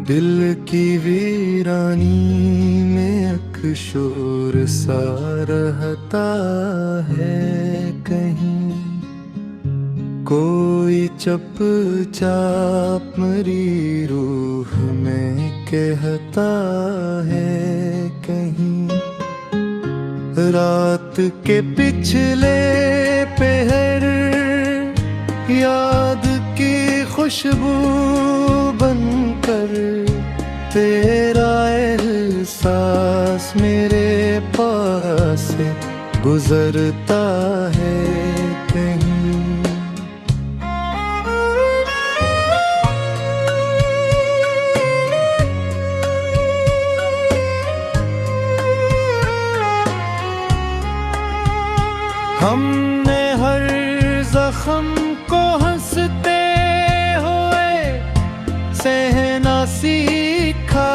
दिल की वीरानी में अकशोर सा रहता है कहीं। कोई चुपचाप मरी रूह में कहता है कहीं। रात के पिछले पहर याद की खुशबू बनकर तेरा एहसास मेरे पास से गुजरता है कहीं। हमने हर जख्म को हंसते हुए सहना सीखा।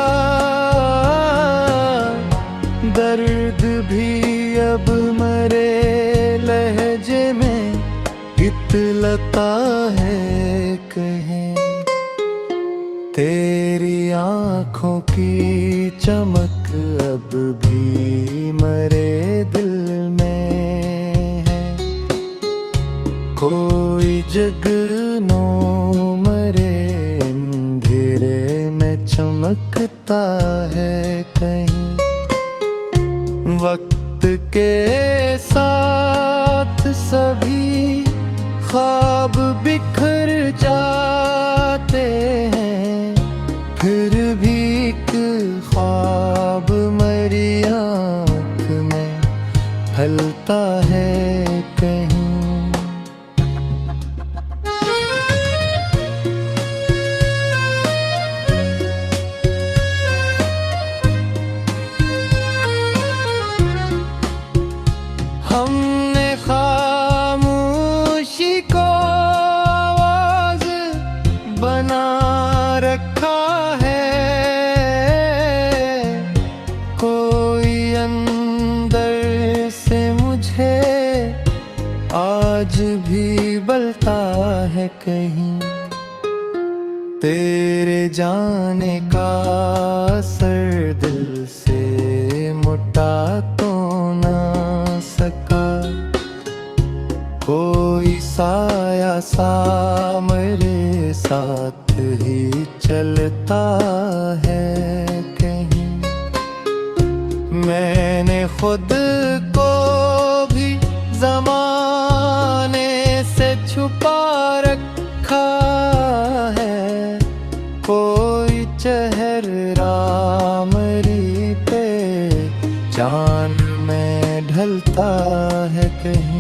दर्द भी अब मरे लहजे में इतलता है कहीं। तेरी आँखों की चमक अब भी मरे दिल में। कोई जगनो मरे अंधेरे में चमकता है कहीं। वक्त के साथ सभी ख्वाब बिखर जाते हैं, फिर भी एक ख्वाब मरी आँख में ढलता है कहीं। हमने खामोशी को आवाज बना रखा है। कोई अंदर से मुझे आज भी बलता है कहीं। तेरे जाने का असर दिल से मुटा तो ना सका। कोई साया सा मेरे साथ ही चलता है कहीं। मैंने खुद को भी ज़माने से छुपा रखा है। कोई चेहरा मेरी पे जान में ढलता है कहीं।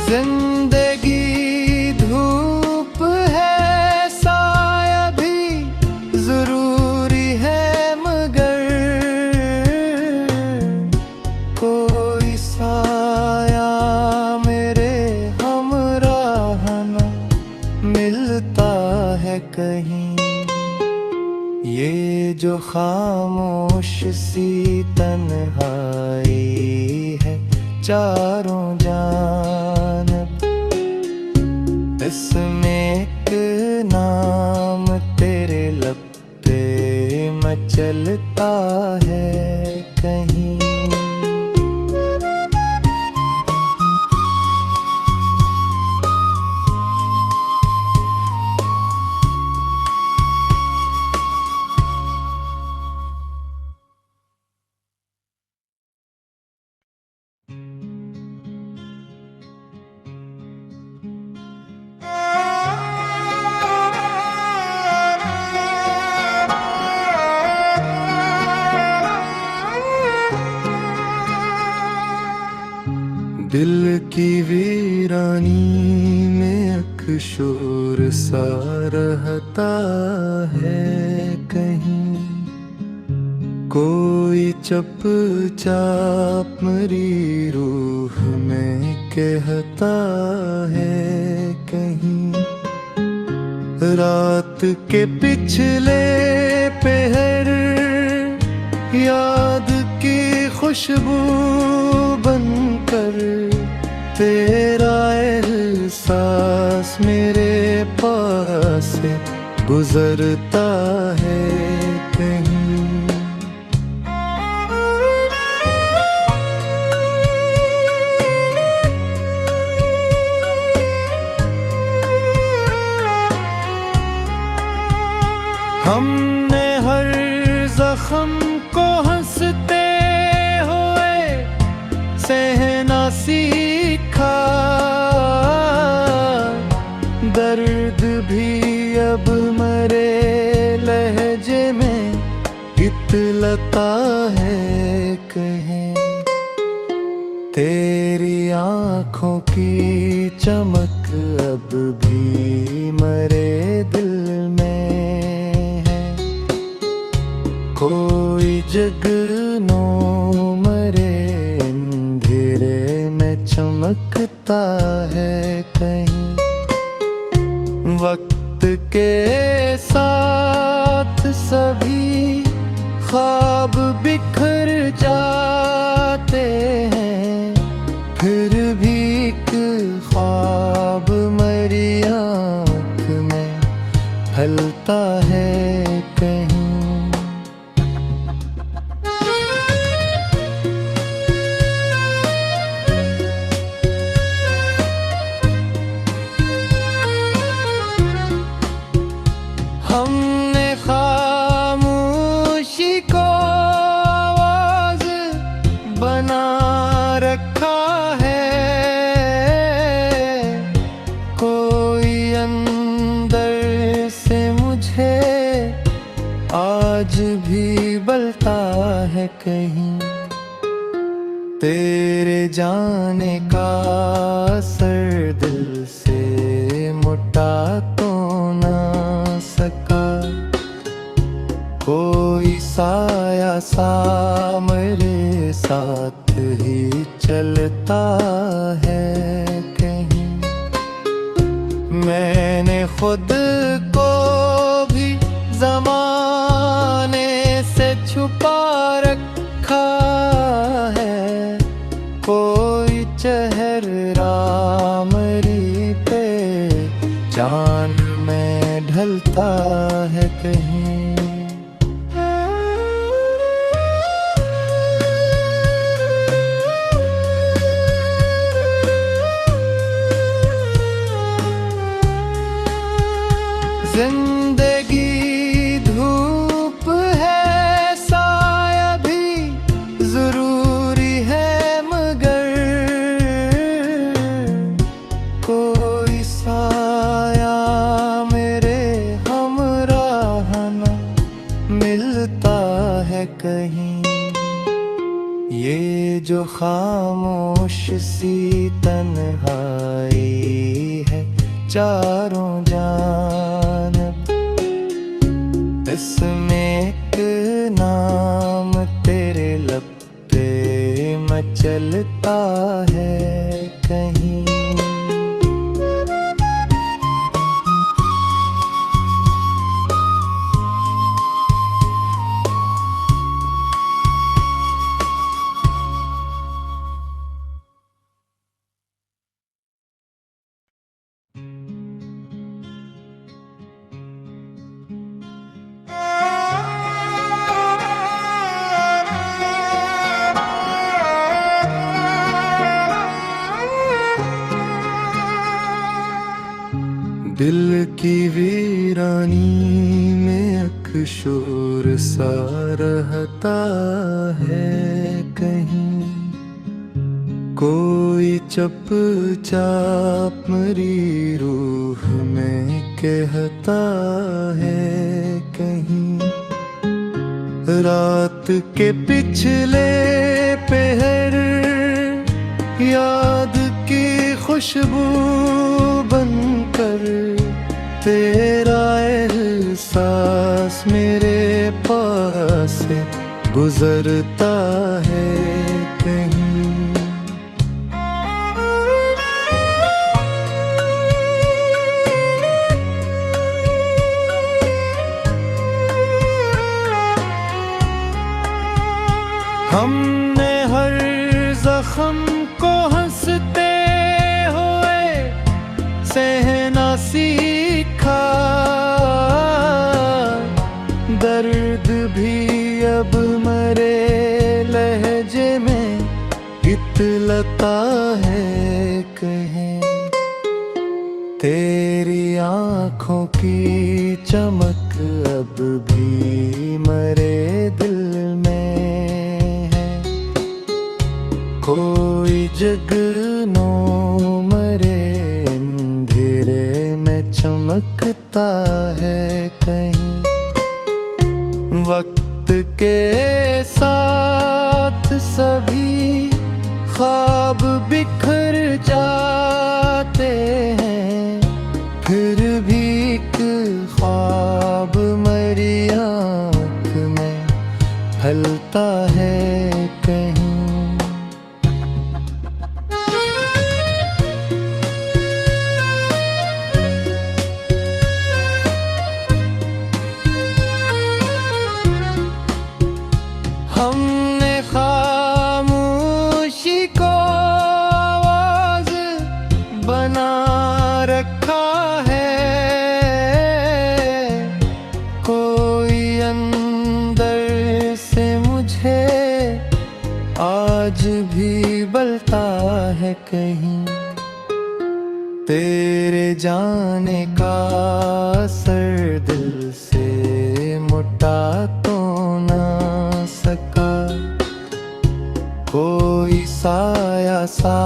जिंदगी धूप है, साया भी जरूरी है, मगर कोई साया मेरे हमराह न मिलता है कहीं। ये जो खामोश सी तन्हाई है चारों जानब, इसमें एक नाम तेरे लब पे मचलता है कहीं। दिल की वीरानी में अकशोर सा रहता है कहीं। कोई चुपचाप मरी रूह में कहता है कहीं। रात के पिछले पहर याद खुशबू बनकर तेरा एहसास मेरे पास से गुजरता है कहीं। हमने हर जख्म को हंसते हुए सहना सीखा, दर्द भी अब मरे लहजे में इतलता है कहीं। तेरी आँखों की चमक अब भी मरे दिल में है, कोई जगनो मरे अंधेरे में चमकता है कहीं। वक्त के साथ सभी ख्वाब बिखर जाते हैं, फिर भी एक ख्वाब मरी आँख में ढलता है कहीं। हमने खामोशी को आवाज बना रखा है, कोई अंदर से मुझे आज भी बलता है कहीं। तेरे जाने का असर दिल से मुटा तो ना सका, कोई साया सा मेरे साथ ही चलता है कहीं। मैंने खुद को भी ज़माने से छुपा रखा है, कोई चेहरा मेरी पे जान में ढलता है कहीं। जिंदगी धूप है, साया भी जरूरी है, मगर कोई साया मेरे हमराह न मिलता है कहीं। ये जो खामोश सी तन्हाई है चारों जानब, इसमें एक नाम तेरे लब पे मचलता है कहीं। दिल की वीरानी में अकशोर सा रहता है कहीं, कोई चुपचाप मेरी रूह में कहता है कहीं। रात के पिछले पहर याद की खुशबू बनकर तेरा एहसास मेरे पास से गुजरता है कहीं। हमने लता है कहीं। तेरी आँखों की चमक अब भी मरे दिल में है। कोई जगनो मरे अंधेरे में चमकता है कहीं। वक्त के साथ सभी ख्वाब बिखर जाते हैं, फिर भी एक ख्वाब मरी आँख में ढलता है कहीं। हमने खामोशी को आवाज बना रखा है। कोई अंदर से मुझे आज भी बलता है कहीं। तेरे जाने का असर दिल से मुटा तो ना सका। कोई साया सा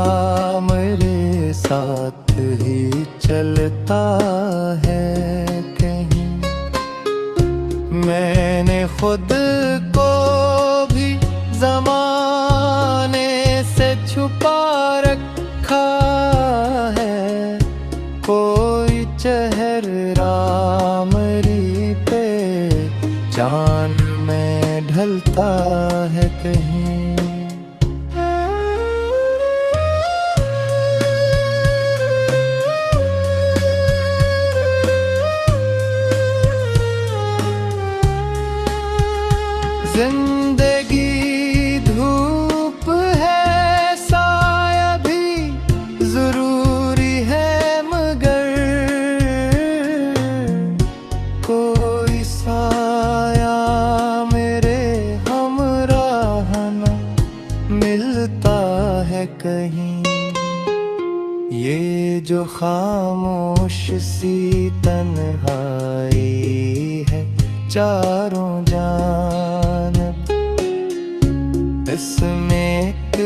मेरे साथ ही चलता है कहीं। मैंने खुद को भी ज़माने से छुपा रखा है। कोई चेहरा मेरी पे जान में ढलता है कहीं। जिंदगी धूप है, साया भी जरूरी है, मगर कोई साया मेरे हमराह न मिलता है कहीं। ये जो खामोश सी तन्हाई है चारों जानब, इसमें एक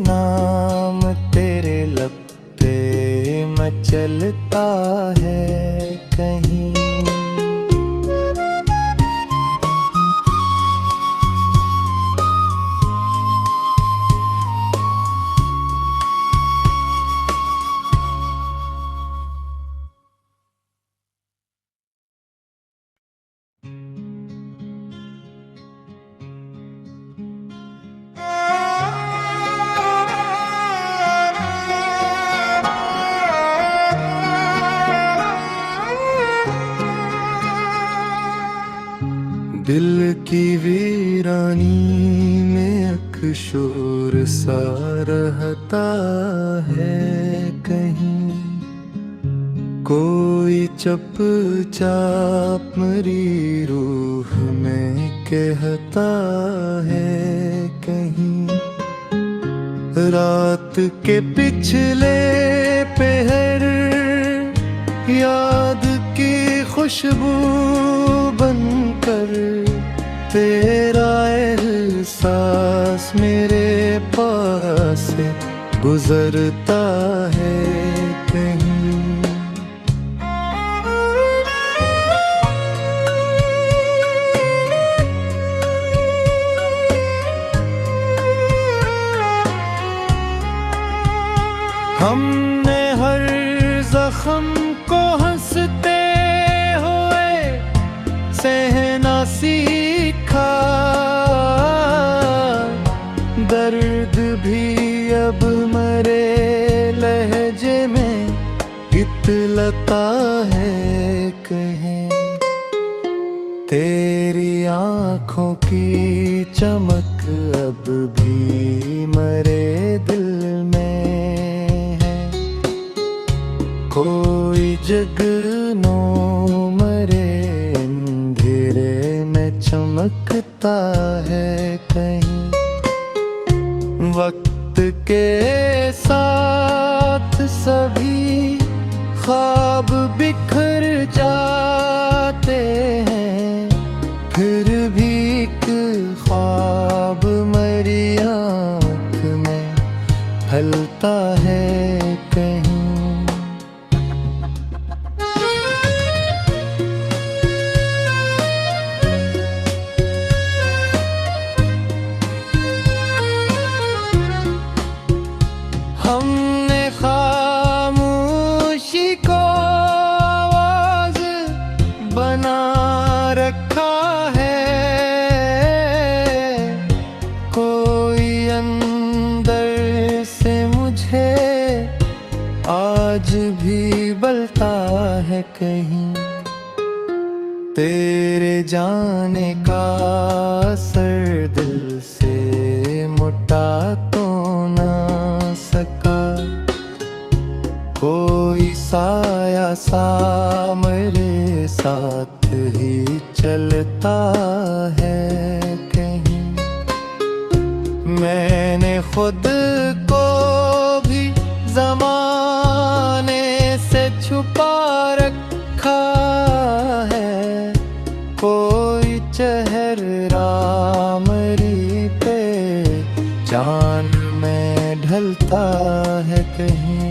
नाम तेरे लब पे मचलता है कहीं। दिल की वीरानी में अकशोर सा रहता है कहीं। कोई चुपचाप मेरी रूह में कहता है कहीं। रात के पिछले पहर याद की खुशबू बनकर तेरा एहसास मेरे पास से गुजरता है कहीं। हमने हर जख्म को हंसते हुए सहना सीखा। दर्द भी अब मरे लहजे में इतलता है कहीं। तेरी आँखों की चमक अब भी मरे दिल में है। कोई जगनो मरे अंधेरे में चमकता है कहीं। वक्त वक्त के साथ सभी ख्वाब बिखर जाते हैं, फिर भी एक ख्वाब मेरी आँख में ढलता है कहीं। हमने खामोशी को आवाज बना रखा है, कोई अंदर से मुझे आज भी बुलता है कहीं। तेरे जाने का असर दिल से मुटा तो ना सका, कोई साया सा मेरे साथ ही चलता है कहीं। मैंने खुद को भी ज़माने से छुपा रखा है, कोई चेहरा मेरी पे जान में ढलता है कहीं।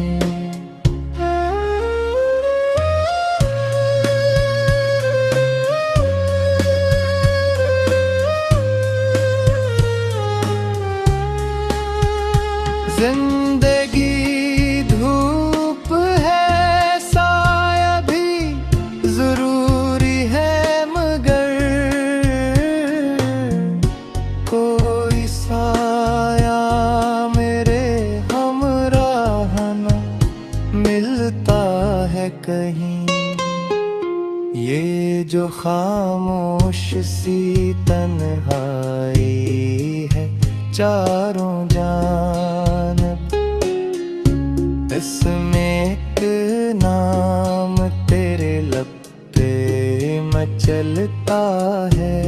जिंदगी धूप है, साया भी जरूरी है, मगर कोई साया मेरे हमराह न मिलता है कहीं। ये जो खामोश सी तन्हाई है चारों जानिब, इसमें एक नाम तेरे लब पे मचलता है।